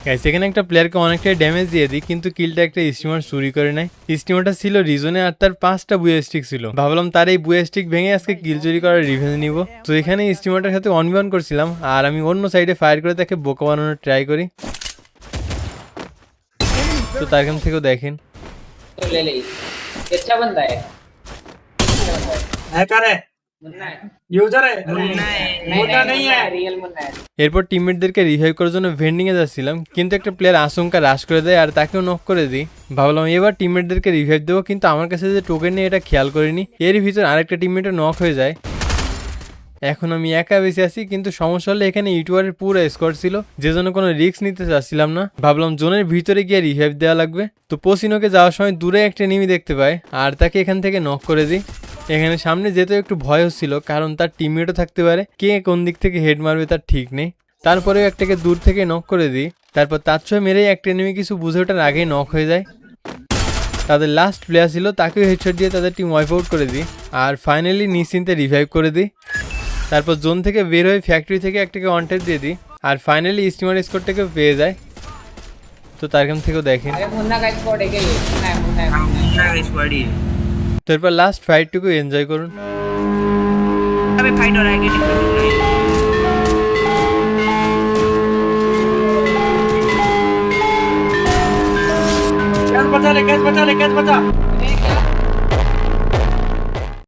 Guys এখানে একটা প্লেয়ারকে অনেকটাই ড্যামেজ দিয়ে দিই, কিন্তু কিলটা একটা স্টিমার চুরি করে নেয়। স্টিমারটা ছিল রিজনে আর তার 5টা বুয়া স্টিক ছিল। ভাবলাম তার এই বুয়া স্টিক ভেঙে আজকে কিল চুরি করার রিভেঞ্জ নিব। তো এখানে স্টিমারটার সাথে 1v1 করছিলাম আর আমি অন্য সাইডে ফায়ার করে তাকে বোকা বানানোর ট্রাই করি। তো তার কাছ থেকেও দেখেন तो ले ले अच्छा बंदा है हैकर है, मुन्ना है यूजर है, मुन्ना नहीं है रियल मुन्ना है এরপর টিমমেটদেরকে রিভাইভ করার জন্য ভেন্ডিং এ যাচ্ছিলাম, কিন্তু একটা প্লেয়ার আশঙ্কা রাশ করে দেয় আর তাকেও নক করে দিই। ভাবলাম এবার টিমমেটদেরকে রিভাইভ দেবো, কিন্তু আমার কাছে যে টোকেন নেই এটা খেয়াল করিনি। এর ভিতর আরেকটা টিমমেটও নক হয়ে যায়। এখন আমি একা বেঁচে আছি, কিন্তু সমস্যা হলে এখানে ইউটিউবারের পুরো স্কোয়াড ছিল, যে জন্য কোনো রিস্ক নিতে চাচ্ছিলাম না। ভাবলাম জোনের ভিতরে গিয়ে রিভাইভ দেওয়া লাগবে। তো পসিনোকে যাওয়ার সময় দূরে একটা এনিমি দেখতে পাই আর তাকে এখান থেকে নক করে দিই। এখানে সামনে যেতে একটু ভয় হচ্ছিল, কারণ তার টিমমেটও থাকতে পারে, কে কোন দিক থেকে হেড মারবে তার ঠিক নেই। তারপরেও একটাকে দূর থেকে নক করে দিই। তারপর তার ছয় মেরেই একটা এনিমি কিছু বুঝে ওঠার আগেই নক হয়ে যায়। তাদের লাস্ট প্লেয়ার ছিল, তাকেও হেডশট দিয়ে তাদের টিম ওয়াইপ আউট করে দিই আর ফাইনালি নিশ্চিন্তে রিভাইভ করে দিই। তারপর জোন থেকে বের হয়ে ফ্যাক্টরি থেকে একটাকে ওয়ান্টেড দিয়ে দিই আর ফাইনালি স্টিমার স্কোরটাকে পেয়ে যায়। তো তার কাছ থেকেও দেখেন। अरे मुन्ना का स्क्वाड है क्या ये मुन्ना है मुन्ना का स्क्वाड ही है। তো এরপর লাস্ট ফাইটটুকু এনজয় করুন। अबे फाइट हो रहा है गेटिंग पे मुन्ना है। कैच बचा ले, कैच बचा ले, कैच बचा। अरे क्या